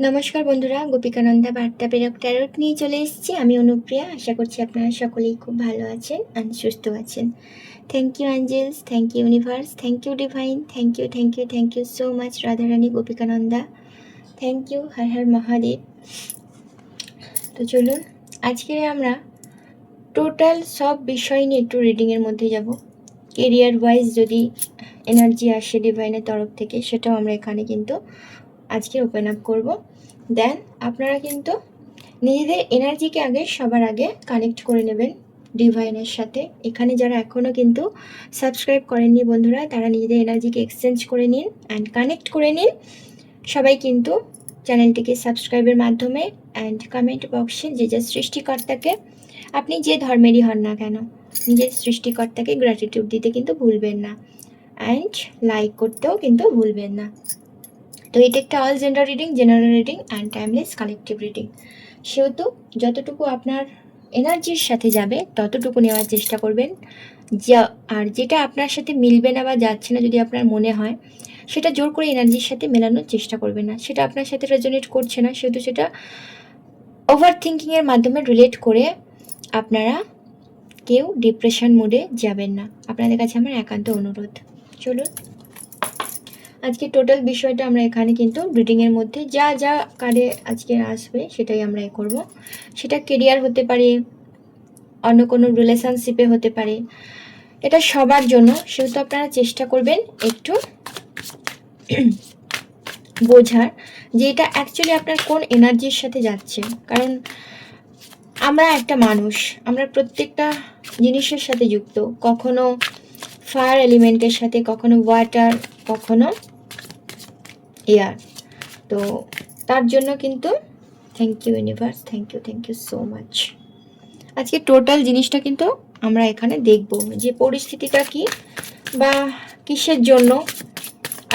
নমস্কার বন্ধুরা, গোপিকানন্দা বার্তা প্রেরক ট্যারোট নিয়ে চলে এসেছি। আমি অনুপ্রিয়া। আশা করছি আপনারা সকলেই খুব ভালো আছেন আর সুস্থ আছেন। Thank you angels, thank you universe, thank you divine, thank you thank you thank you so much Radharani Gopikananda. Thank you, Har Har Mahadev. তো চলুন, আজকে আমরা টোটাল সব বিষয় নিয়ে একটু রিডিংয়ের মধ্যে যাব। কেরিয়ার ওয়াইজ যদি এনার্জি আসে ডিভাইনের তরফ থেকে, সেটাও আমরা এখানে কিন্তু আজকে ওপেন আপ করবো। দেন আপনারা কিন্তু নিজেদের এনার্জিকে সবার আগে কানেক্ট করে নেবেন ডিভাইনের সাথে। এখানে যারা এখনও কিন্তু সাবস্ক্রাইব করেননি বন্ধুরা, তারা নিজেদের এনার্জিকে এক্সচেঞ্জ করে নিন অ্যান্ড কানেক্ট করে নিন। সবাই কিন্তু চ্যানেলটিকে সাবস্ক্রাইবের মাধ্যমে অ্যান্ড কমেন্ট বক্সে যে সৃষ্টিকর্তাকে, আপনি যে ধর্মেরই হন না কেন, নিজের সৃষ্টিকর্তাকে গ্র্যাটিটিউড দিতে কিন্তু ভুলবেন না, অ্যান্ড লাইক করতেও কিন্তু ভুলবেন না। তো এটা একটা all gender reading, general reading and timeless collective reading. সেহেতু যতটুকু আপনার এনার্জির সাথে যাবে ততটুকু নেওয়ার চেষ্টা করবেন। আর যেটা আপনার সাথে মিলবে না বা যাচ্ছে না যদি আপনার মনে হয়, সেটা জোর করে এনার্জির সাথে মেলানোর চেষ্টা করবেন না। সেটা আপনার সাথে রেজোনেট করছে না, সেহেতু সেটা ওভার থিঙ্কিংয়ের মাধ্যমে রিলেট করে আপনারা কেউ ডিপ্রেশন মোডে যাবেন না, আপনাদের কাছে আমার একান্ত অনুরোধ। চলুন, আজকে টোটাল বিষয়টা আমরা এখানে কিন্তু রিডিংয়ের মধ্যে যা যা কার্ডে আজকে আসবে সেটাই আমরা করব। সেটা কেরিয়ার হতে পারে, অন্য কোনো রিলেশনশিপে হতে পারে, এটা সবার জন্য। সেহেতু আপনারা চেষ্টা করবেন একটু বোঝার যে এটা অ্যাকচুয়ালি আপনার কোন এনার্জির সাথে যাচ্ছে। কারণ আমরা একটা মানুষ, আমরা প্রত্যেকটা জিনিসের সাথে যুক্ত, কখনো ফায়ার এলিমেন্টের সাথে, কখনো ওয়াটার, কখনো এয়ার। তো তার জন্য কিন্তু thank you universe, thank you so much. আজকে টোটাল জিনিসটা কিন্তু আমরা এখানে দেখব যে পরিস্থিতিটা কি বা কিসের জন্য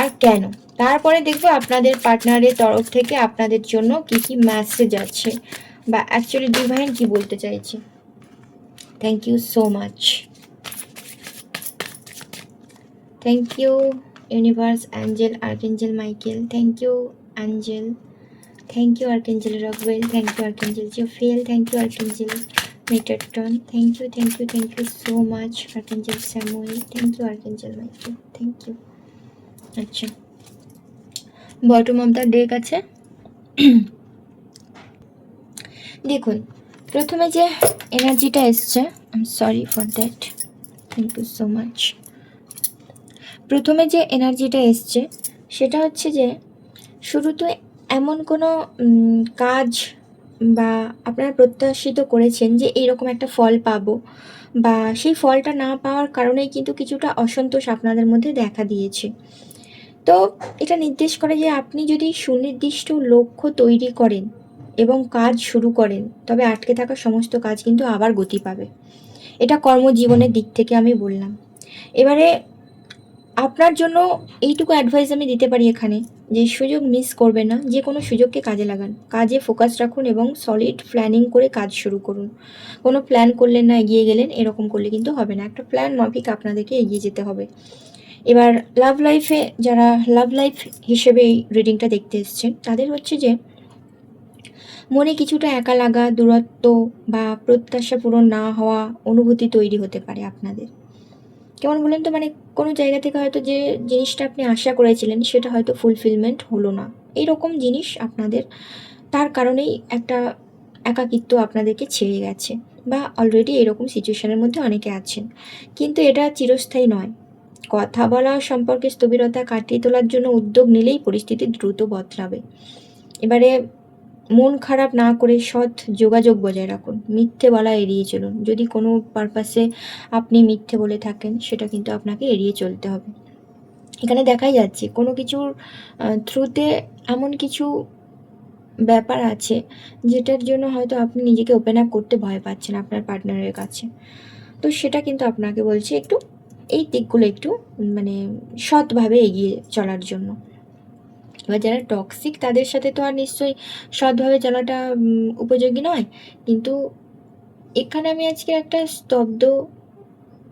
আর কেন। তারপরে দেখব আপনাদের পার্টনারের তরফ থেকে আপনাদের জন্য কি কি মেসেজ আছে বা অ্যাকচুয়ালি ডিভাইন কি বলতে চাইছে। Thank you so much, thank you universe, angel, archangel Michael, thank you angel, thank you Archangel Rockwell, thank you Archangel Jophiel, thank you Archangel Metatron, thank you so much Archangel Samuel, thank you Archangel Michael, thank you. আচ্ছা, bottom of the deck আছে। দেখুন, প্রথমে যে এনার্জিটা এসছে, I am sorry for that, thank you so much. প্রথমে যে এনার্জিটা এসছে সেটা হচ্ছে যে শুরুতে এমন কোনো কাজ বা আপনারা প্রত্যাশিত করেছেন যে এইরকম একটা ফল পাবো, বা সেই ফলটা না পাওয়ার কারণেই কিন্তু কিছুটা অসন্তোষ আপনাদের মধ্যে দেখা দিয়েছে। তো এটা নির্দেশ করে যে আপনি যদি সুনির্দিষ্ট লক্ষ্য তৈরি করেন এবং কাজ শুরু করেন, তবে আটকে থাকা সমস্ত কাজ কিন্তু আবার গতি পাবে। এটা কর্মজীবনের দিক থেকে আমি বললাম। এবারে আপনার জন্য এইটুকু অ্যাডভাইস আমি দিতে পারি এখানে, যে সুযোগ মিস করবেন না, যে কোনো সুযোগকে কাজে লাগান, কাজে ফোকাস রাখুন এবং সলিড প্ল্যানিং করে কাজ শুরু করুন। কোনো প্ল্যান করলেন না, এগিয়ে গেলেন, এরকম করলে কিন্তু হবে না। একটা প্ল্যান মাফিক আপনাদেরকে এগিয়ে যেতে হবে। এবার লাভ লাইফে, যারা লাভ লাইফ হিসেবে এই রিডিংটা দেখতে এসছেন, তাদের হচ্ছে যে মনে কিছুটা একা লাগা, দূরত্ব বা প্রত্যাশা পূরণ না হওয়া অনুভূতি তৈরি হতে পারে আপনাদের। কেমন বলেন তো, মানে কোনো জায়গা থেকে হয়তো যে জিনিসটা আপনি আশা করেছিলেন সেটা হয়তো ফুলফিলমেন্ট হলো না, এইরকম জিনিস আপনাদের, তার কারণেই একটা একাকিত্ব আপনাদেরকে ছেড়ে গেছে, বা অলরেডি এরকম সিচুয়েশনের মধ্যে অনেকে আছেন। কিন্তু এটা চিরস্থায়ী নয়। কথা বলা, সম্পর্কে স্থবিরতা কাটিয়ে তোলার জন্য উদ্যোগ নিলেই পরিস্থিতি দ্রুত বদলাবে। এবারে মন খারাপ না করে সৎ যোগাযোগ বজায় রাখুন, মিথ্যে বলা এড়িয়ে চলুন। যদি কোনো পারপাসে আপনি মিথ্যে বলে থাকেন, সেটা কিন্তু আপনাকে এড়িয়ে চলতে হবে। এখানে দেখাই যাচ্ছে কোনো কিছুর থ্রুতে এমন কিছু ব্যাপার আছে যেটার জন্য হয়তো আপনি নিজেকে ওপেন আপ করতে ভয় পাচ্ছেন আপনার পার্টনারের কাছে। তো সেটা কিন্তু আপনাকে বলছে একটু এই দিকগুলো একটু মানে সৎভাবে এগিয়ে চলার জন্য। এবার যারা টক্সিক, তাদের সাথে তো আর নিশ্চয়ই সৎভাবে চলাটা উপযোগী নয়। কিন্তু এখানে আমি আজকে একটা স্তব্ধ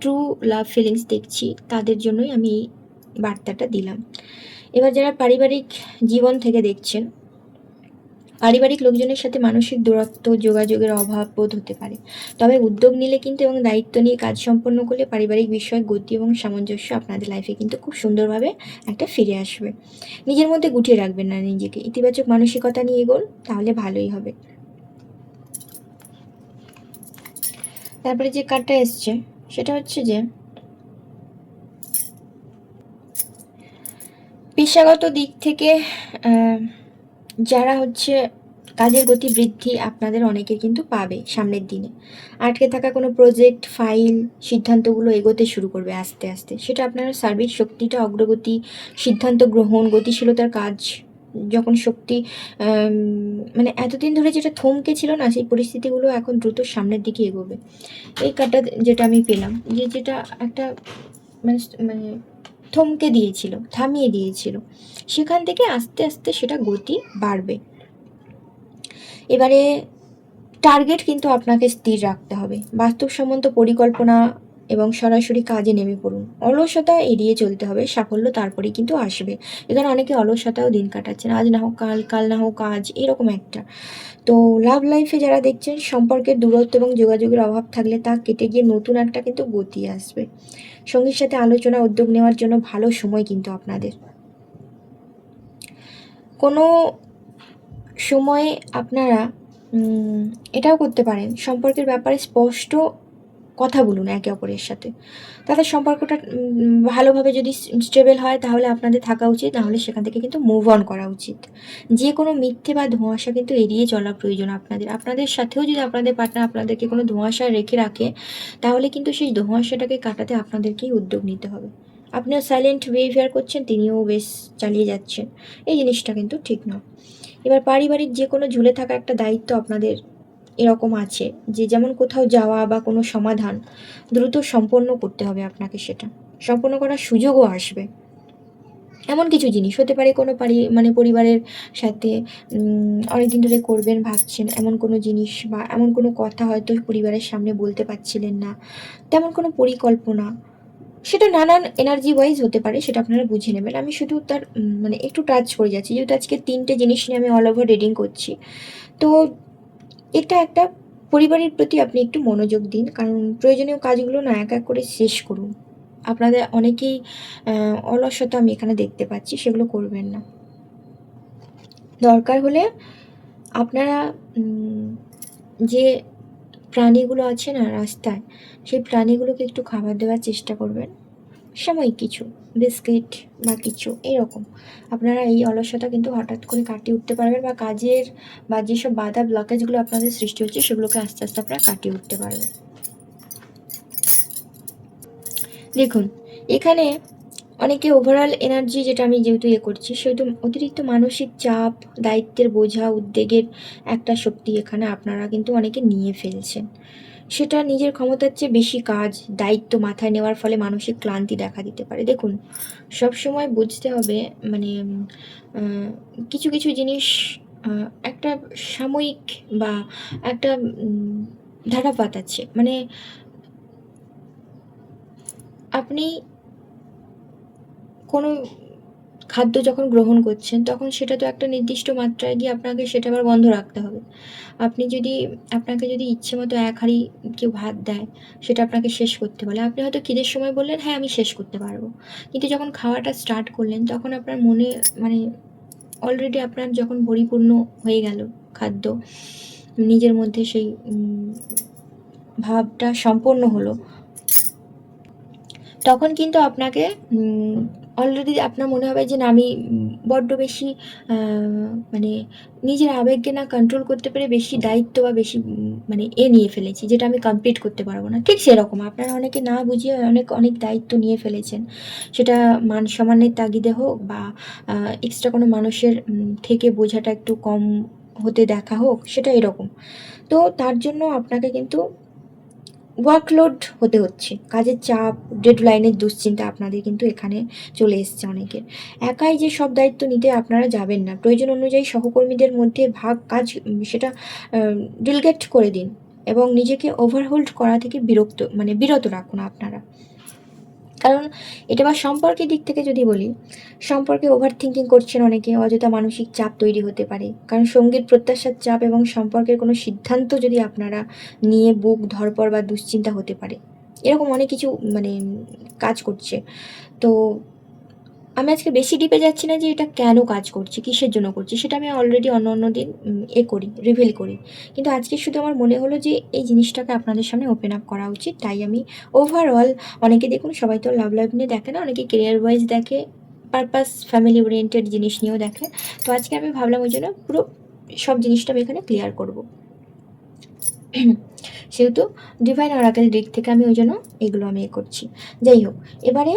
ট্রু লাভ ফিলিংস দেখছি, তাদের জন্যই আমি এই বার্তাটা দিলাম। এবার যারা পারিবারিক জীবন থেকে দেখছেন, পারিবারিক লোকজনের সাথে মানসিক দূরত্ব, যোগাযোগের অভাব বোধ হতে পারে। তবে উদ্যোগ নিলে কিন্তু এবং দায়িত্ব নিয়ে কাজ সম্পন্ন করলে পারিবারিক বিষয়ে গতি এবং সামঞ্জস্য আপনাদের লাইফে কিন্তু খুব সুন্দরভাবে একটা ফিরে আসবে। নিজের মধ্যে গুটিয়ে রাখবেন না নিজেকে, ইতিবাচক মানসিকতা নিয়ে এগোন, তাহলে ভালোই হবে। তারপরে যে কার্ডটা এসছে সেটা হচ্ছে যে পেশাগত দিক থেকে যারা হচ্ছে কাজের গতি বৃদ্ধি আপনাদের অনেকের কিন্তু পাবে সামনের দিনে। আটকে থাকা কোনো প্রজেক্ট, ফাইল, সিদ্ধান্তগুলো এগোতে শুরু করবে আস্তে আস্তে। সেটা আপনার সার্বিক শক্তিটা, অগ্রগতি, সিদ্ধান্ত গ্রহণ, গতিশীলতার কাজ যখন শক্তি মানে এতদিন ধরে যেটা থমকে ছিল না, সেই পরিস্থিতিগুলো এখন দ্রুত সামনের দিকে এগোবে। এই কার্ডটা যেটা আমি পেলাম, যেটা একটা মানে মানে থমকে দিয়েছিল, থামিয়ে দিয়েছিল, সেখান থেকে আস্তে আস্তে সেটা গতি বাড়বে। এবারে টার্গেট কিন্তু আপনাকে স্থির রাখতে হবে, বাস্তবসম্মত পরিকল্পনা এবং সরাসরি কাজে নেমে পড়ুন। অলসতা এড়িয়ে চলতে হবে, সাফল্য তারপরেই কিন্তু আসবে। এখানে অনেকে অলসতাও দিন কাটাচ্ছেন, আজ না হোক কাল, কাল না হোক আজ, এরকম একটা। তো লাভ লাইফে যারা দেখছেন সম্পর্কের দূরত্ব এবং যোগাযোগের অভাব থাকলে তা কেটে গিয়ে নতুন একটা কিন্তু গতি আসবে। সঙ্গীর সাথে আলোচনা, উদ্যোগ নেওয়ার জন্য ভালো সময় কিন্তু আপনাদের। কোনো সময়ে আপনারা এটাও করতে পারেন, সম্পর্কের ব্যাপারে স্পষ্ট কথা বলুন একে অপরের সাথে। তাদের সম্পর্কটা ভালোভাবে যদি স্টেবল হয় তাহলে আপনাদের থাকা উচিত, নাহলে সেখান থেকে কিন্তু মুভ অন করা উচিত। যে কোনো মিথ্যে বা ধোঁয়াশা কিন্তু এড়িয়ে চলা প্রয়োজন আপনাদের। আপনাদের সাথেও যদি আপনাদের পার্টনার আপনাদেরকে কোনো ধোঁয়াশায় রেখে রাখে, তাহলে কিন্তু সেই ধোঁয়াশাটাকে কাটাতে আপনাদেরকেই উদ্যোগ নিতে হবে। আপনিও সাইলেন্ট বিহেভিয়ার করছেন, তিনিও বেশ চালিয়ে যাচ্ছেন, এই জিনিসটা কিন্তু ঠিক নয়। এবার পারিবারিক যে কোনো ঝুলে থাকা একটা দায়িত্ব আপনাদের এরকম আছে যে, যেমন কোথাও যাওয়া বা কোনো সমাধান দ্রুত সম্পন্ন করতে হবে আপনাকে, সেটা সম্পন্ন করার সুযোগও আসবে। এমন কিছু জিনিস হতে পারে, কোনো মানে পরিবারের সাথে অনেকদিন ধরে করবেন ভাবছেন এমন কোনো জিনিস, বা এমন কোনো কথা হয়তো পরিবারের সামনে বলতে পারছিলেন না, তেমন কোনো পরিকল্পনা, সেটা নানান এনার্জি ওয়াইজ হতে পারে, সেটা আপনারা বুঝে নেবেন। আমি শুধু তার মানে একটু টাচ করে যাচ্ছি, যেহেতু আজকে 3টে জিনিস নিয়ে আমি অল ওভার রিডিং করছি। তো এটা একটা পরিবারের প্রতি আপনি একটু মনোযোগ দিন, কারণ প্রয়োজনীয় কাজগুলো না এক এক করে শেষ করুন। আপনাদের অনেকেই অলসতা আমি এখানে দেখতে পাচ্ছি, সেগুলো করবেন না। দরকার হলে আপনারা যে প্রাণীগুলো আছে না রাস্তায়, সেই প্রাণীগুলোকে একটু খাবার দেওয়ার চেষ্টা করবেন, সাময়িক কিছু বিস্কিট বা কিছু এরকম। আপনারা এই অলসতা কিন্তু হঠাৎ করে কাটিয়ে উঠতে পারবেন, বা কাজের বা যেসব বাধা ব্লকেজগুলো আপনাদের সৃষ্টি হচ্ছে সেগুলোকে আস্তে আস্তে আপনারা কাটিয়ে উঠতে পারবেন। দেখুন, এখানে অনেকে ওভারঅল এনার্জি, যেটা আমি যেহেতু করছি, সেহেতু অতিরিক্ত মানসিক চাপ, দায়িত্বের বোঝা, উদ্বেগের একটা শক্তি এখানে আপনারা কিন্তু অনেকে নিয়ে ফেলছেন। সেটা নিজের ক্ষমতার চেয়ে বেশি কাজ, দায়িত্ব মাথায় নেওয়ার ফলে মানসিক ক্লান্তি দেখা দিতে পারে। দেখুন, সবসময় বুঝতে হবে মানে কিছু কিছু জিনিস একটা সাময়িক বা একটা ধারাপাত আছে। মানে আপনি কোনো খাদ্য যখন গ্রহণ করছেন, তখন সেটা তো একটা নির্দিষ্ট মাত্রায় গিয়ে আপনাকে সেটা আবার বন্ধ রাখতে হবে। আপনাকে যদি ইচ্ছে মতো এক হাঁড়ি কেউ ভাত দেয়, সেটা আপনাকে শেষ করতে বলে, আপনি হয়তো খিদের সময় বললেন, "হ্যাঁ, আমি শেষ করতে পারবো।" কিন্তু যখন খাওয়াটা স্টার্ট করলেন, তখন আপনার মনে মানে অলরেডি আপনার যখন পরিপূর্ণ হয়ে গেল খাদ্য, নিজের মধ্যে সেই ভাবটা সম্পন্ন হলো, তখন কিন্তু আপনাকে অলরেডি আপনার মনে হবে যে না, আমি বড্ড বেশি মানে নিজের আবেগকে না কন্ট্রোল করতে পেরে বেশি দায়িত্ব বা বেশি মানে নিয়ে ফেলেছি, যেটা আমি কমপ্লিট করতে পারবো না। ঠিক সেরকম আপনারা অনেকে না বুঝিয়ে অনেক অনেক দায়িত্ব নিয়ে ফেলেছেন, সেটা মান সম্মানের তাগিদে হোক বা এক্সট্রা কোনো মানুষের থেকে বোঝাটা একটু কম হতে দেখা হোক, সেটা এরকম। তো তার জন্য আপনাকে কিন্তু ওয়ার্কলোড হতে হচ্ছে, কাজের চাপ, ডেডলাইনের দুশ্চিন্তা আপনাদের কিন্তু এখানে চলে এসছে অনেকের। একাই যে সব দায়িত্ব নিতে আপনারা যাবেন না, প্রয়োজন অনুযায়ী সহকর্মীদের মধ্যে ভাগ কাজ সেটা ডেলিগেট করে দিন, এবং নিজেকে ওভারহোল্ড করা থেকে বিরত রাখুন আপনারা। কারণ এটা বা সম্পর্কের দিক থেকে যদি বলি, সম্পর্কে ওভার থিঙ্কিং করছেন অনেকে, অযথা মানসিক চাপ তৈরি হতে পারে। কারণ সঙ্গীর প্রত্যাশার চাপ এবং সম্পর্কের কোনো সিদ্ধান্ত যদি আপনারা নিয়ে বুক ধড়ফড় বা দুশ্চিন্তা হতে পারে। এরকম অনেক কিছু মানে কাজ করছে। তো আমি আজকে বেশি ডিপে যাচ্ছি না যে এটা কেন কাজ করছে, কিসের জন্য করছি, সেটা আমি অলরেডি অন্য দিন রিভিল করি। কিন্তু আজকে শুধু আমার মনে হলো যে এই জিনিসটাকে আপনাদের সামনে ওপেন আপ করা উচিত। তাই আমি ওভারঅল, অনেকে দেখুন সবাই তো লাভ লাইফ নিয়ে দেখে না, অনেকে কেরিয়ার ওয়াইজ দেখে, পারপাস ফ্যামিলি ওরিয়েন্টেড জিনিস নিয়েও দেখে। তো আজকে আমি ভাবলাম ওই জন্য পুরো সব জিনিসটা আমি এখানে ক্লিয়ার করব। সেহেতু ডিভাইন অরাকেল দিক থেকে আমি ওই জন্য এগুলো আমি করছি। যাই হোক, এবারে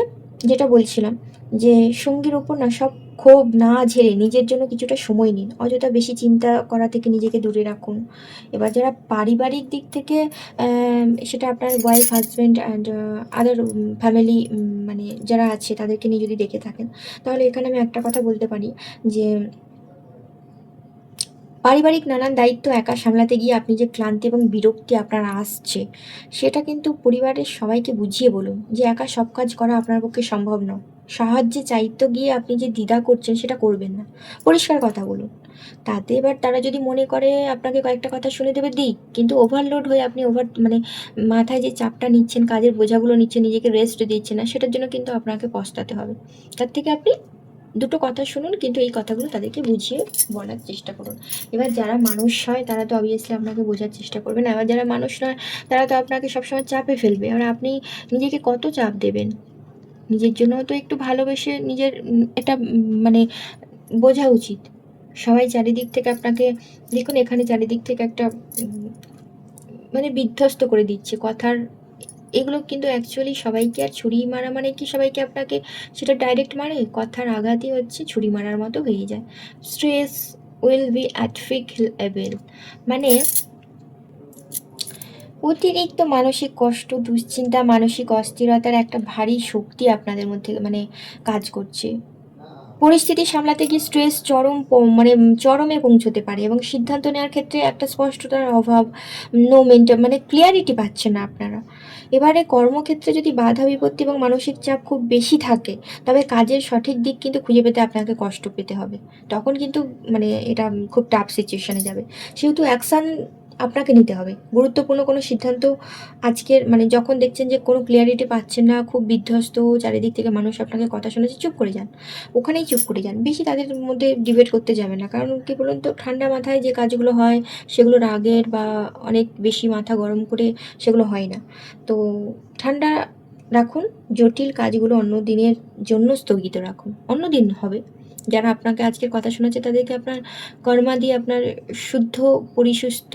যেটা বলছিলাম যে সঙ্গীর ওপর না সব ক্ষোভ না ঝেড়ে নিজের জন্য কিছুটা সময় নিন। অযথা বেশি চিন্তা করা থেকে নিজেকে দূরে রাখুন। এবার যারা পারিবারিক দিক থেকে সেটা আপনার wife, husband and other family মানে যারা আছে তাদেরকে নিয়ে যদি দেখে থাকেন, তাহলে এখানে আমি একটা কথা বলতে পারি যে পারিবারিক নানান দায়িত্ব একা সামলাতে গিয়ে আপনি যে ক্লান্তি এবং বিরক্তি আপনার আসছে, সেটা কিন্তু পরিবারের সবাইকে বুঝিয়ে বলুন যে একা সব কাজ করা আপনার পক্ষে সম্ভব নয়। সাহায্যে চাইতে গিয়ে আপনি যে দ্বিধা করছেন সেটা করবেন না। পরিষ্কার কথা বলুন। তাতে এবার তারা যদি মনে করে আপনাকে কয়েকটা কথা শুনে দেবে দিক, কিন্তু ওভারলোড হয়ে আপনি মানে মাথায় যে চাপটা নিচ্ছেন, কাজের বোঝাগুলো নিচ্ছেন, নিজেকে রেস্ট দিচ্ছেন না, সেটার জন্য কিন্তু আপনাকে পস্তাতে হবে। তার থেকে আপনি দুটো কথা শুনুন, কিন্তু এই কথাগুলো তাদেরকে বুঝিয়ে বলার চেষ্টা করুন। এবার যারা মানুষ হয় তারা তো অবভিয়াসলি আপনাকে বোঝার চেষ্টা করবে না। এবার যারা মানুষ নয় তারা তো আপনাকে সবসময় চাপে ফেলবে। এবার আপনি নিজেকে কত চাপ দেবেন? নিজের জন্যও তো একটু ভালোবেসে নিজের একটা মানে বোঝা উচিত। সবাই চারিদিক থেকে আপনাকে দেখুন, এখানে চারিদিক থেকে একটা মানে বিধ্বস্ত করে দিচ্ছে কথার। এগুলো কিন্তু অ্যাকচুয়ালি সবাইকে আর ছুরি মারা মানে কি সবাইকে আপনাকে সেটা ডাইরেক্ট মারে? কথার আঘাতই হচ্ছে ছুরি মারার মতো হয়ে যায়। স্ট্রেস উইল বি অ্যাট ফিক লেভেল, মানে অতিরিক্ত মানসিক কষ্ট, দুশ্চিন্তা, মানসিক অস্থিরতার একটা ভারী শক্তি আপনাদের মধ্যে মানে কাজ করছে। পরিস্থিতি সামলাতে গিয়ে স্ট্রেস মানে চরমে পৌঁছতে পারে এবং সিদ্ধান্ত নেওয়ার ক্ষেত্রে একটা স্পষ্টতার অভাব, মানে ক্লিয়ারিটি পাচ্ছেন না আপনারা। এবারে কর্মক্ষেত্রে যদি বাধা বিপত্তি এবং মানসিক চাপ খুব বেশি থাকে, তবে কাজের সঠিক দিক কিন্তু খুঁজে পেতে আপনাকে কষ্ট পেতে হবে। তখন কিন্তু মানে এটা খুব টাফ সিচুয়েশনে যাবে। সেহেতু অ্যাকশান আপনাকে নিতে হবে। গুরুত্বপূর্ণ কোনো সিদ্ধান্ত আজকের মানে যখন দেখছেন যে কোনো ক্লিয়ারিটি পাচ্ছেন না, খুব বিধ্বস্ত, চারিদিক থেকে মানুষ আপনাকে কথা শোনাচ্ছে, চুপ করে যান। ওখানেই চুপ করে যান। বেশি তাদের মধ্যে ডিবেট করতে যাবেন না। কারণ কী বলুন তো, ঠান্ডা মাথায় যে কাজগুলো হয় সেগুলো রাগের বা অনেক বেশি মাথা গরম করে সেগুলো হয় না। তো ঠান্ডা রাখুন, জটিল কাজগুলো অন্য দিনের জন্য স্থগিত রাখুন। অন্য দিন হবে। যারা আপনাকে আজকের কথা শোনাচ্ছে তাদেরকে আপনার কর্মা দিয়ে আপনার শুদ্ধ, পরিশুদ্ধ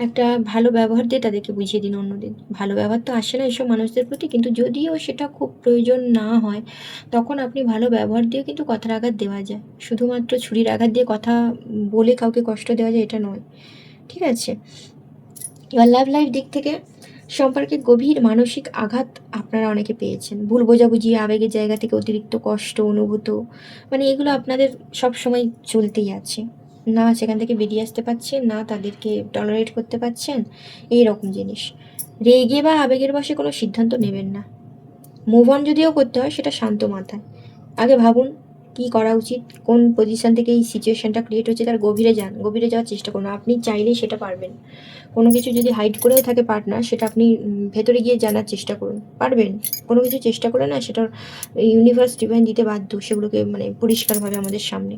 একটা ভালো ব্যবহার দিয়ে তাদেরকে বুঝিয়ে দিন অন্যদিন। ভালো ব্যবহার তো আসে না এসব মানুষদের প্রতি, কিন্তু যদিও সেটা খুব প্রয়োজন না হয়, তখন আপনি ভালো ব্যবহার দিয়েও কিন্তু কথার আঘাত দেওয়া যায়। শুধুমাত্র ছুরির আঘাত দিয়ে কথা বলে কাউকে কষ্ট দেওয়া যায় এটা নয়। ঠিক আছে? এবার লাভ লাইফ দিক থেকে সম্পর্কে গভীর মানসিক আঘাত আপনারা অনেকে পেয়েছেন। ভুল বোঝাবুঝি, আবেগের জায়গা থেকে অতিরিক্ত কষ্ট অনুভূত, মানে এগুলো আপনাদের সবসময় চলতেই আছে। না সেখান থেকে বেরিয়ে আসতে পারছেন, না তাদেরকে টলারেট করতে পারছেন, এইরকম জিনিস। রেগে বা আবেগের বশে কোনো সিদ্ধান্ত নেবেন না। মুভ অন যদিও করতে হয় সেটা শান্ত মাথায়। আগে ভাবুন কী করা উচিত, কোন পজিশন থেকে এই সিচুয়েশনটা ক্রিয়েট হচ্ছে তার গভীরে যান, গভীরে যাওয়ার চেষ্টা করুন। আপনি চাইলেই সেটা পারবেন। কোনো কিছু যদি হাইড করেও থাকে পার্টনার, সেটা আপনি ভেতরে গিয়ে জানার চেষ্টা করুন, পারবেন। কোনো কিছু চেষ্টা করে না সেটার ইউনিভার্স ডিভাইন দিতে বাধ্য, সেগুলোকে মানে পরিষ্কারভাবে আমাদের সামনে।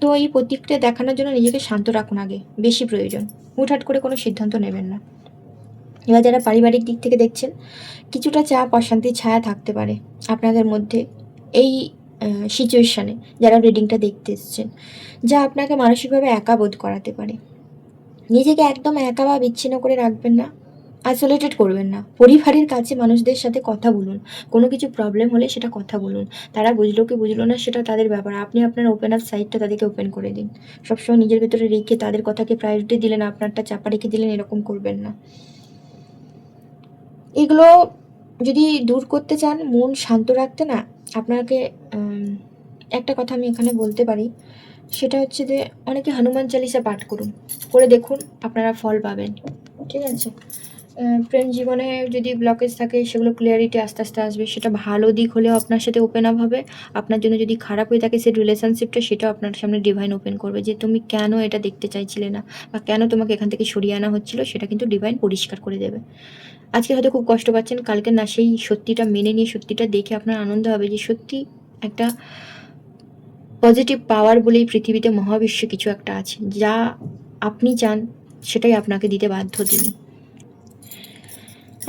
তো এই প্রতিক্রিয়া দেখানোর জন্য নিজেকে শান্ত রাখুন আগে, বেশি প্রয়োজন। হুটহাট করে কোনো সিদ্ধান্ত নেবেন না। এবার যারা পারিবারিক দিক থেকে দেখছেন, কিছুটা চাপ, অশান্তির ছায়া থাকতে পারে আপনাদের মধ্যে এই সিচুয়েশানে, যারা রিডিংটা দেখতে এসছেন, যা আপনাকে মানসিকভাবে একা বোধ করাতে পারে। নিজেকে একদম একা বা বিচ্ছিন্ন করে রাখবেন না, আইসোলেটেড করবেন না। পরিবারের কাছে মানুষদের সাথে কথা বলুন। কোনো কিছু প্রবলেম হলে সেটা কথা বলুন। তারা বুঝলো কি বুঝলো না সেটা তাদের ব্যাপার। আপনি আপনার ওপেন আপ সাইডটা তাদেরকে ওপেন করে দিন। সবসময় নিজের ভেতরে রেখে তাদের কথাকে প্রায়োরিটি দিলেন, আপনারটা চাপা রেখে দিলেন, এরকম করবেন না। এগুলো যদি দূর করতে চান, মন শান্ত রাখতে না, আপনাকে একটা কথা আমি এখানে বলতে পারি, সেটা হচ্ছে যে অনেকে হনুমান চালিসা পাঠ করুন, করে দেখুন আপনারা ফল পাবেন। ঠিক আছে? প্রেম জীবনে যদি ব্লকেজ থাকে সেগুলো ক্লিয়ারিটি আস্তে আস্তে আসবে। সেটা ভালো দিক হলেও আপনার সাথে ওপেন আপ হবে। আপনার জন্য যদি খারাপ হয়ে থাকে সেই রিলেশনশিপটা, সেটাও আপনার সামনে ডিভাইন ওপেন করবে যে তুমি কেন এটা দেখতে চাইছিলে না বা কেন তোমাকে এখান থেকে সরিয়ে আনা হচ্ছিল, সেটা কিন্তু ডিভাইন পরিষ্কার করে দেবে। আজকে হয়তো খুব কষ্ট পাচ্ছেন, কালকে না সেই সত্যিটা মেনে নিয়ে সত্যিটা দেখে আপনার আনন্দ হবে যে সত্যি একটা পজিটিভ পাওয়ার বলেই পৃথিবীতে মহাবিশ্বে কিছু একটা আছে, যা আপনি চান সেটাই আপনাকে দিতে বাধ্য তিনি।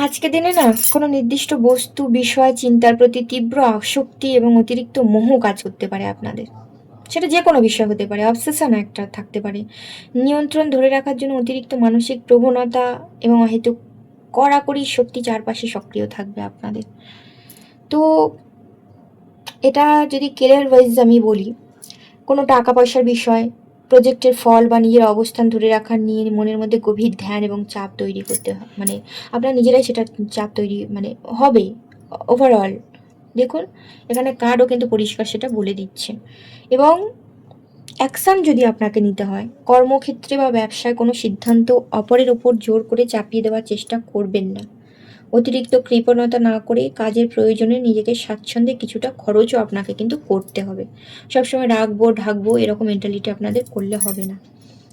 আজকের দিনে না কোনো নির্দিষ্ট বস্তু, বিষয়, চিন্তার প্রতি তীব্র আসক্তি এবং অতিরিক্ত মোহ কাজ করতে পারে আপনাদের। সেটা যে কোনো বিষয় হতে পারে, অবসেশন একটা থাকতে পারে। নিয়ন্ত্রণ ধরে রাখার জন্য অতিরিক্ত মানসিক প্রবণতা এবং হয়তো কড়াকড়ি শক্তি চারপাশে সক্রিয় থাকবে আপনাদের। তো এটা যদি কেরিয়ার ওয়াইজ আমি বলি, কোনো টাকা পয়সার বিষয়, প্রজেক্টের ফল বা নিজের অবস্থান ধরে রাখার নিয়ে মনের মধ্যে গভীর ধ্যান এবং চাপ তৈরি করতে হয়, মানে আপনার নিজেরাই সেটা চাপ তৈরি মানে হবে ওভারঅল। দেখুন এখানে কার্ডও কিন্তু পরিষ্কার সেটা বলে দিচ্ছে। এবং অ্যাকশান যদি আপনাকে নিতে হয়, কর্মক্ষেত্রে বা ব্যবসায় কোনো সিদ্ধান্ত অপরের ওপর জোর করে চাপিয়ে দেওয়ার চেষ্টা করবেন না। অতিরিক্ত কৃপণতা না করে কাজের প্রয়োজনে নিজেকে স্বাচ্ছন্দ্যে কিছুটা খরচও আপনাকে কিন্তু করতে হবে। সবসময় রাখবো ঢাকবো এরকম মেন্টালিটি আপনাদের করলে হবে না।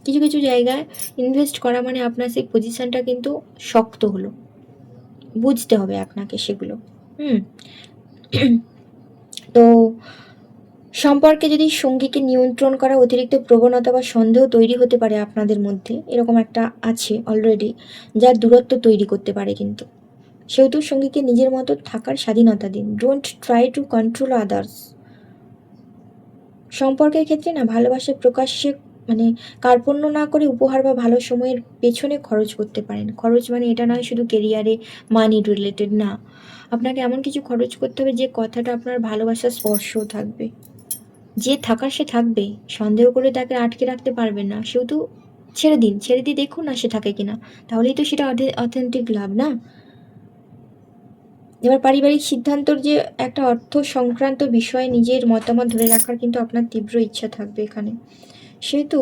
কিছু কিছু জায়গায় ইনভেস্ট করা মানে আপনার সেই পজিশনটা কিন্তু শক্ত হলো, বুঝতে হবে আপনাকে সেগুলো। হুম। তো সম্পর্কে যদি সঙ্গীকে নিয়ন্ত্রণ করা অতিরিক্ত প্রবণতা বা সন্দেহ তৈরি হতে পারে আপনাদের মধ্যে, এরকম একটা আছে অলরেডি, যা দূরত্ব তৈরি করতে পারে কিন্তু। সেহেতু সঙ্গীকে নিজের মতো থাকার স্বাধীনতা দিন। Don't try to control others. সম্পর্কের ক্ষেত্রে না ভালোবাসা প্রকাশ্যে মানে কার্পণ্য না করে উপহার বা ভালো সময়ের পেছনে খরচ করতে পারেন। খরচ মানে এটা নয় শুধু কেরিয়ারে মানি রিলেটেড না, আপনাকে এমন কিছু খরচ করতে হবে যে কথাটা আপনার ভালোবাসার স্পর্শও থাকবে। যে থাকার সে থাকবে, সন্দেহ করে তাকে আটকে রাখতে পারবেন না। সেহেতু ছেড়ে দিন, ছেড়ে দিয়ে দেখুন না সে থাকে কিনা, তাহলেই তো সেটা অথেন্টিক লাভ না। এবার পারিবারিক সিদ্ধান্তর যে একটা অর্থ সংক্রান্ত বিষয়ে নিজের মতামত ধরে রাখার কিন্তু আপনার তীব্র ইচ্ছা থাকবে এখানে। সেহেতু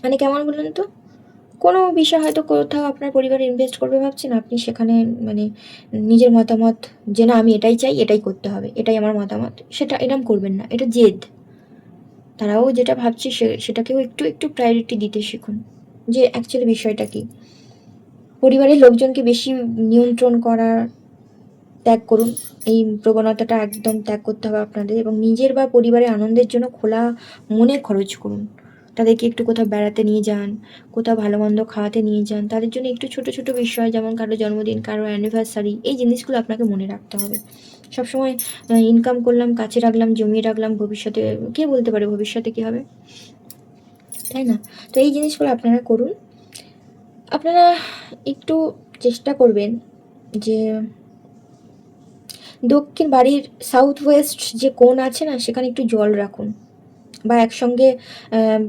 মানে কেমন বলুন তো, কোনো বিষয় হয়তো কোথাও আপনার পরিবার ইনভেস্ট করবে ভাবছেন, আপনি সেখানে মানে নিজের মতামত যে না আমি এটাই চাই, এটাই করতে হবে, এটাই আমার মতামত, সেটা এরম করবেন না। এটা জেদ। তারাও যেটা ভাবছে সেটাকেও একটু একটু প্রায়োরিটি দিতে শিখুন যে অ্যাকচুয়ালি বিষয়টা কী। পরিবারের লোকজনকে বেশি নিয়ন্ত্রণ করার ত্যাগ করুন। এই প্রবণতাটা একদম ত্যাগ করতে হবে আপনাদের এবং নিজের বা পরিবারের আনন্দের জন্য খোলা মনে খরচ করুন। তাদেরকে একটু কোথাও বেড়াতে নিয়ে যান, কোথাও ভালো মন্দ খাওয়াতে নিয়ে যান। তাদের জন্য একটু ছোট ছোট বিষয়, যেমন কারো জন্মদিন, কারো অ্যানিভার্সারি, এই জিনিসগুলো আপনাকে মনে রাখতে হবে। সবসময় ইনকাম করলাম, কাছে রাখলাম, জমিয়ে রাখলাম, ভবিষ্যতে কে বলতে পারে ভবিষ্যতে কী হবে, তাই না? তো এই জিনিসগুলো আপনারা করুন। আপনারা একটু চেষ্টা করবেন যে দক্ষিণ বাড়ির সাউথ ওয়েস্ট যে কোণ আছে না, সেখানে একটু জল রাখুন বা একসঙ্গে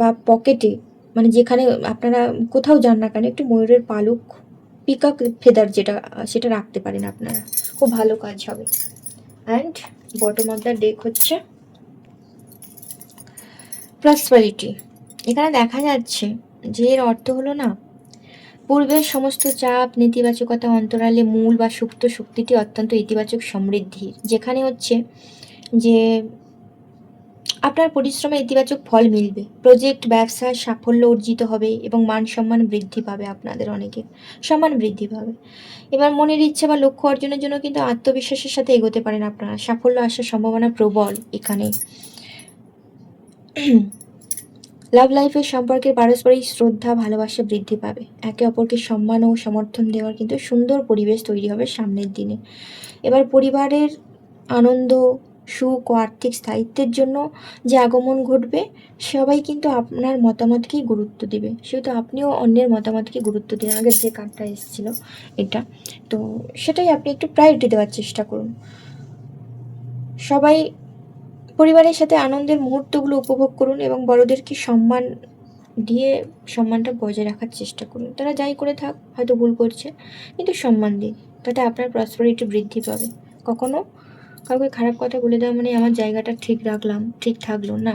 বা পকেটে, মানে যেখানে আপনারা কোথাও যান না কেন, একটু ময়ূরের পালক, পিকক ফেদার যেটা সেটা রাখতে পারেন আপনারা, খুব ভালো কাজ হবে। And bottom of the day হচ্ছে প্রসপারিটি। এখানে দেখা যাচ্ছে যে এর অর্থ হলো না, পূর্বের সমস্ত চাপ, নেতিবাচকতা অন্তরালে মূল বা সুপ্ত শক্তিটি অত্যন্ত ইতিবাচক সমৃদ্ধির, যেখানে হচ্ছে যে আপনার পরিশ্রমে ইতিবাচক ফল মিলবে, প্রজেক্ট ব্যবসায় সাফল্য অর্জিত হবে এবং মান সম্মান বৃদ্ধি পাবে, আপনাদের অনেকের সম্মান বৃদ্ধি পাবে। এবার মনের ইচ্ছা বা লক্ষ্য অর্জনের জন্য কিন্তু আত্মবিশ্বাসের সাথে এগোতে পারেন আপনারা, সাফল্য আসার সম্ভাবনা প্রবল এখানে। লাভ লাইফের সম্পর্কের পারস্পরিক শ্রদ্ধা, ভালোবাসা বৃদ্ধি পাবে, একে অপরকে সম্মান ও সমর্থন দেওয়ার কিন্তু সুন্দর পরিবেশ তৈরি হবে সামনের দিনে। এবার পরিবারের আনন্দ, সুখ ও আর্থিক স্থায়িত্বের জন্য যে আগমন ঘটবে, সবাই কিন্তু আপনার মতামতকেই গুরুত্ব দেবে, সেহেতু আপনিও অন্যের মতামতকে গুরুত্ব দিন। আগের যে কার্ডটা এসেছিল এটা, তো সেটাই আপনি একটু প্রায়োরিটি দেওয়ার চেষ্টা করুন। সবাই পরিবারের সাথে আনন্দের মুহূর্তগুলো উপভোগ করুন এবং বড়দেরকে সম্মান দিয়ে সম্মানটা বজায় রাখার চেষ্টা করুন। তারা যাই করে থাক, হয়তো ভুল করছে, কিন্তু সম্মান দিন, তাতে আপনার প্রসপারিটি বৃদ্ধি পাবে। কখনো কাউকে খারাপ কথা বলে দেওয়া মানে আমার জায়গাটা ঠিক রাখলাম, ঠিক থাকলো না।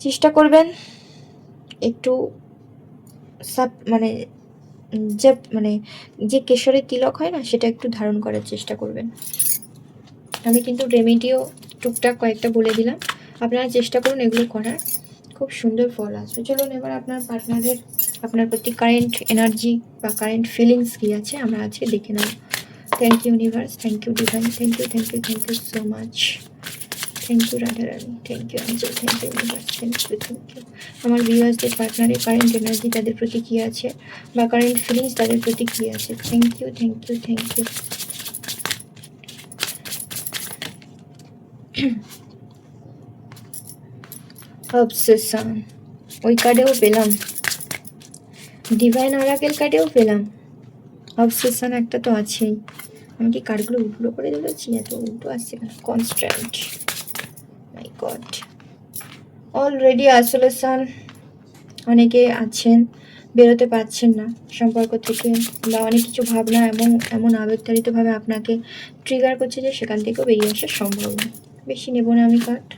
চেষ্টা করবেন একটু মানে যে কেশরের তিলক হয় না, সেটা একটু ধারণ করার চেষ্টা করবেন। আমি কিন্তু রেমেডিও টুকটাক কয়েকটা বলে দিলাম, আপনারা চেষ্টা করুন এগুলো করার, খুব সুন্দর ফল আসবে। চলুন এবার আপনার পার্টনারের আপনার প্রতি কারেন্ট এনার্জি বা কারেন্ট ফিলিংস কী আছে আমরা আজকে দেখে নেব। Thank you universe, thank you divine, thank you thank you thank you so much, thank you Radharani, thank you Anjal, thank you universe, thank you thank you. আমার ভিউয়ার্সদের পার্টনারের কারেন্ট এনার্জি তাদের প্রতি কী আছে বা কারেন্ট ফিলিংস তাদের প্রতি কী আছে। Thank you thank you thank you. Obsession ওই কার্ডেও পেলাম, ডিভাইন অরাকেল কার্ডেও পেলাম, অবসেশন একটা তো আছেই। আমি কি কার্ডগুলো উল্টো করে দিয়েছি? এত উল্টো আসছে কেন? কনস্ট্যান্ট, মাই গড। অলরেডি আইসোলেশন অনেকে আছেন, বেরোতে পারছেন না সম্পর্ক থেকে, বা অনেক কিছু ভাবনা এমন আবেগতাড়িতভাবে আপনাকে ট্রিগার করছে যে সেখান থেকেও বেরিয়ে আসা সম্ভব না। বেশি নেব না আমি card.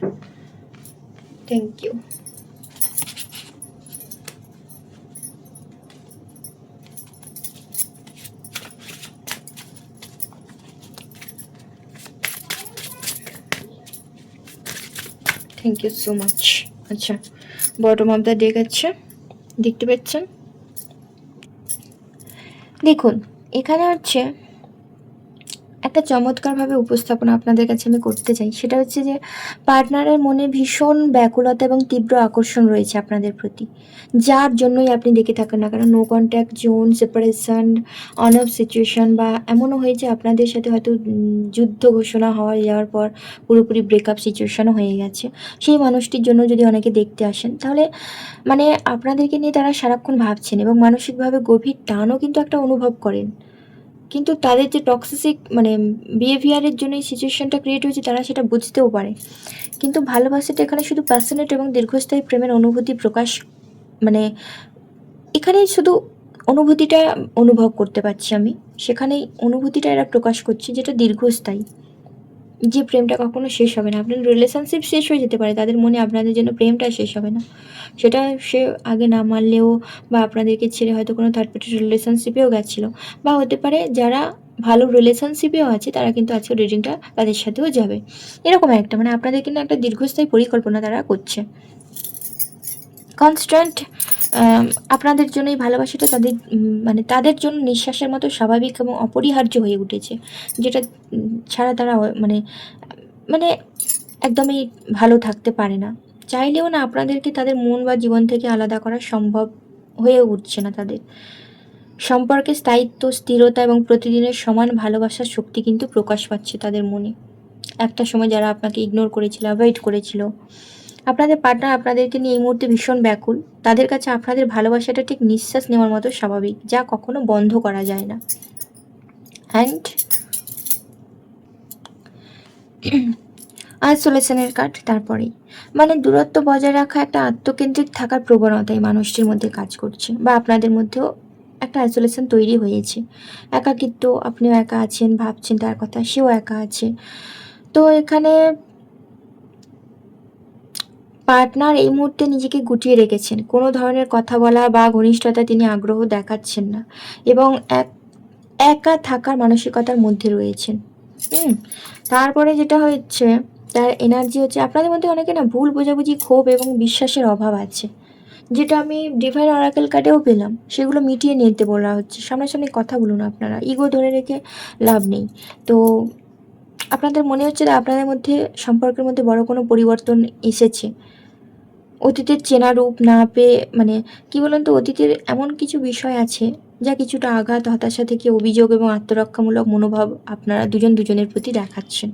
Thank you. Thank you so much. আচ্ছা, বটম অফ দ্য ডেক আছে, দেখতে পাচ্ছেন? দেখুন এখানে হচ্ছে একটা চমৎকারভাবে উপস্থাপনা আপনাদের কাছে আমি করতে চাই। সেটা হচ্ছে যে পার্টনারের মনে ভীষণ ব্যাকুলতা এবং তীব্র আকর্ষণ রয়েছে আপনাদের প্রতি, যার জন্যই আপনি দেখে থাকেন না কেন no contact zone, separation, on off situation, বা এমনও হয়েছে আপনাদের সাথে হয়তো যুদ্ধ ঘোষণা হওয়া যাওয়ার পর পুরোপুরি ব্রেকআপ সিচুয়েশনও হয়ে গেছে। সেই মানুষটির জন্য যদি অনেকে দেখতে আসেন, তাহলে মানে আপনাদেরকে নিয়ে তারা সারাক্ষণ ভাবছেন এবং মানসিকভাবে গভীর টানও কিন্তু একটা অনুভব করেন। কিন্তু তাদের যে টক্সিসিক বিহেভিয়ারের জন্য এই সিচুয়েশনটা ক্রিয়েট হয়েছে, তারা সেটা বুঝতেও পারে। কিন্তু ভালোবাসাটা এখানে শুধু প্যাশনেট এবং দীর্ঘস্থায়ী প্রেমের অনুভূতি প্রকাশ, মানে এখানেই শুধু অনুভূতিটা অনুভব করতে পারছি আমি, সেখানেই অনুভূতিটা এরা প্রকাশ করছে, যেটা দীর্ঘস্থায়ী, যে প্রেমটা কখনো শেষ হবে না। আপনার রিলেশনশিপ শেষ হয়ে যেতে পারে, তাদের মনে আপনাদের জন্য প্রেমটা শেষ হবে না। সেটা সে আগে না মানলেও, বা আপনাদেরকে ছেড়ে হয়তো কোনো থার্ড পার্টি রিলেশনশিপেও গেছিলো, বা হতে পারে যারা ভালো রিলেশনশিপেও আছে তারা কিন্তু আজকে রিডিংটা তাদের সাথেও যাবে। এরকম একটা আপনাদের কিন্তু একটা দীর্ঘস্থায়ী পরিকল্পনা তারা করছে। কনস্ট্যান্ট আপনাদের জন্য এই ভালোবাসাটা তাদের তাদের জন্য নিঃশ্বাসের মতো স্বাভাবিক এবং অপরিহার্য হয়ে উঠেছে, যেটা ছাড়া তারা মানে মানে একদমই ভালো থাকতে পারে না। চাইলেও না আপনাদেরকে তাদের মন বা জীবন থেকে আলাদা করা সম্ভব হয়ে উঠছে না তাদের। সম্পর্কে স্থায়িত্ব, স্থিরতা এবং প্রতিদিনের সমান ভালোবাসার শক্তি কিন্তু প্রকাশ পাচ্ছে তাদের মনে। একটা সময় যারা আপনাকে ইগনোর করেছিল, অ্যাভয়েড করেছিল, আপনাদের পার্টনার আপনাদেরকে নিয়ে এই মুহূর্তে ভীষণ ব্যাকুল। তাদের কাছে আপনাদের ভালোবাসাটা ঠিক নিঃশ্বাস নেওয়ার মতো স্বাভাবিক, যা কখনো বন্ধ করা যায় না। অ্যান্ড আইসোলেশনের কার্ড তারপরেই, দূরত্ব বজায় রাখা, একটা আত্মকেন্দ্রিক থাকার প্রবণতা এই মানুষটির মধ্যে কাজ করছে, বা আপনাদের মধ্যেও একটা আইসোলেশন তৈরি হয়েছে। একাকিত্ব, আপনিও একা আছেন, ভাবছেন তার কথা, সেও একা আছে। তো এখানে পার্টনার এই মুহূর্তে নিজেকে গুটিয়ে রেখেছেন, কোনো ধরনের কথা বলা বা ঘনিষ্ঠতা তিনি আগ্রহ দেখাচ্ছেন না, এবং একা থাকার মানসিকতার মধ্যে রয়েছেন। তারপরে যেটা হচ্ছে, তার এনার্জি হচ্ছে আপনাদের মধ্যে অনেকে না ভুল বোঝাবুঝি, ক্ষোভ এবং বিশ্বাসের অভাব আছে, যেটা আমি ডিভাইন অরাকেল কার্ডেও পেলাম। সেগুলো মিটিয়ে নিতে বলা হচ্ছে। সামনাসামনি কথা বলুন আপনারা, ইগো ধরে রেখে লাভ নেই। তো আপনাদের মনে হচ্ছে যে আপনাদের মধ্যে সম্পর্কের মধ্যে বড় কোনো পরিবর্তন এসেছে। অতীতের চেনা রূপ না পেয়ে, কি বলুন তো, অতীতের এমন কিছু বিষয় আছে যা কিছুটা আঘাত, হতাশা থেকে অভিযোগ এবং আত্মরক্ষামূলক মনোভাব আপনারা দুজনের প্রতি দেখাচ্ছেন,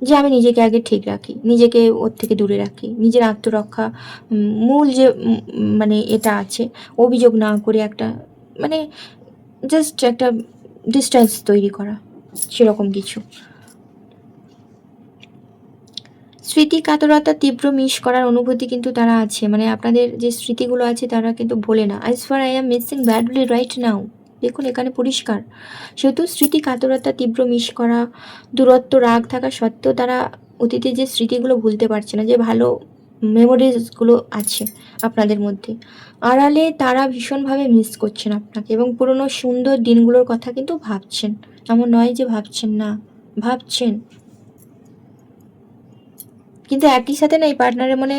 যে আমি নিজেকে আগে ঠিক রাখি, নিজেকে ওর থেকে দূরে রাখি, নিজের আত্মরক্ষা মূল যে এটা আছে, অভিযোগ না করে একটা জাস্ট একটা ডিস্টেন্স তৈরি করা, সেরকম কিছু। স্মৃতি কাতরতা, তীব্র মিস করার অনুভূতি কিন্তু তারা আছে, আপনাদের যে স্মৃতিগুলো আছে তারা কিন্তু ভোলে না। I swear I am missing badly right now. দেখুন এখানে পরিষ্কার, সেহেতু স্মৃতি কাতরতা, তীব্র মিস করা, দূরত্ব, রাগ থাকা সত্ত্বেও তারা অতীতের যে স্মৃতিগুলো ভুলতে পারছে না, যে ভালো মেমোরিজগুলো আছে আপনাদের মধ্যে। আড়ালে তারা ভীষণভাবে মিস করছেন আপনাকে এবং পুরনো সুন্দর দিনগুলোর কথা কিন্তু ভাবছেন। এমন নয় যে ভাবছেন না, ভাবছেন। কিন্তু একই সাথে না এই পার্টনারের মনে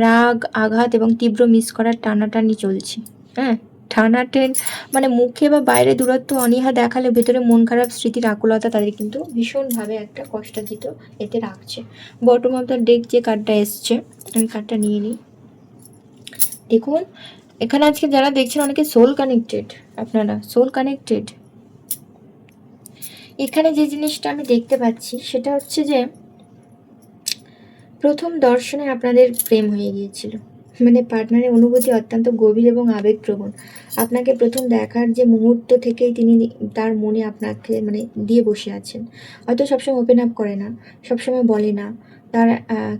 রাগ, আঘাত এবং তীব্র মিস করার টানাটানি চলছে। হ্যাঁ? টানাটেন মানে মুখে বা বাইরে দূরত্ব অনীহা দেখালে ভেতরে মন খারাপ স্মৃতির আকুলতা তাদের কিন্তু ভীষণভাবে একটা কষ্টার্জিত এতে রাখছে। বটম অফ দ্য ডেক যে কার্ডটা এসছে, আমি কার্ডটা নিয়ে নিই। দেখুন, এখানে আজকে যারা দেখছেন অনেকে সোল কানেক্টেড, আপনারা সোল কানেক্টেড। এখানে যে জিনিসটা আমি দেখতে পাচ্ছি সেটা হচ্ছে যে প্রথম দর্শনে আপনাদের প্রেম হয়ে গিয়েছিল। মানে পার্টনারের অনুভূতি অত্যন্ত গভীর এবং আবেগপ্রবণ। আপনাকে প্রথম দেখার যে মুহূর্ত থেকেই তিনি তার মনে আপনাকে মানে দিয়ে বসে আছেন। হয়তো সবসময় ওপেন আপ করে না, সবসময় বলে না। তার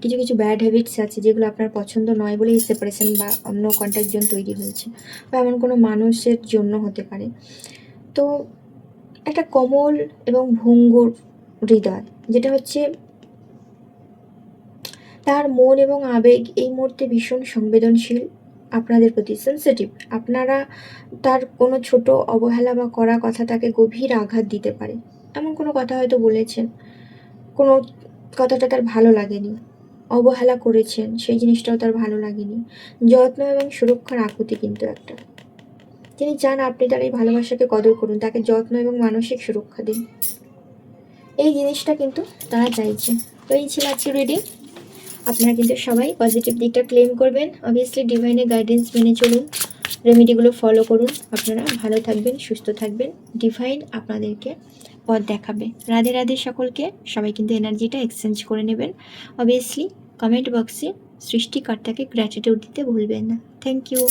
কিছু, কিছু ব্যাড হ্যাবিটস আছে যেগুলো আপনার পছন্দ নয় বলেই সেপারেশন বা অন্য কন্ট্যাক্ট জোন তৈরি হয়েছে, বা এমন কোনো মানুষের জন্য হতে পারে। তো একটা কোমল এবং ভঙ্গুর হৃদয়, যেটা হচ্ছে তার মন এবং আবেগ এই মুহূর্তে ভীষণ সংবেদনশীল, আপনাদের প্রতি সেনসিটিভ। আপনারা তার কোনো ছোট অবহেলা বা কড়া কথা তাকে গভীর আঘাত দিতে পারে। এমন কোনো কথা হয়তো বলেছেন, কোনো কথাটা তার ভালো লাগেনি, অবহেলা করেছেন, সেই জিনিসটাও তার ভালো লাগেনি। যত্ন এবং সুরক্ষার আকুতি কিন্তু একটা। তিনি চান আপনি তার এই ভালোবাসাকে কদর করুন, তাকে যত্ন এবং মানসিক সুরক্ষা দিন। এই জিনিসটা কিন্তু তারা চাইছে। তো এই ছিল আজকে রিডিং। আপনারা কিন্তু সবাই পজিটিভ দিকটা ক্লেম করবেন। অবভিয়াসলি ডিভাইনের গাইডেন্স মেনে চলুন, রেমেডিগুলো ফলো করুন। আপনারা ভালো থাকবেন, সুস্থ থাকবেন। ডিভাইন আপনাদেরকে পথ দেখাবে। রাধে রাধে সকলকে। সবাই কিন্তু এনার্জিটা এক্সচেঞ্জ করে নেবেন। অবভিয়াসলি কমেন্ট বক্সে সৃষ্টিকর্তাকে গ্র্যাটিটিউড দিতে ভুলবেন না। Thank you.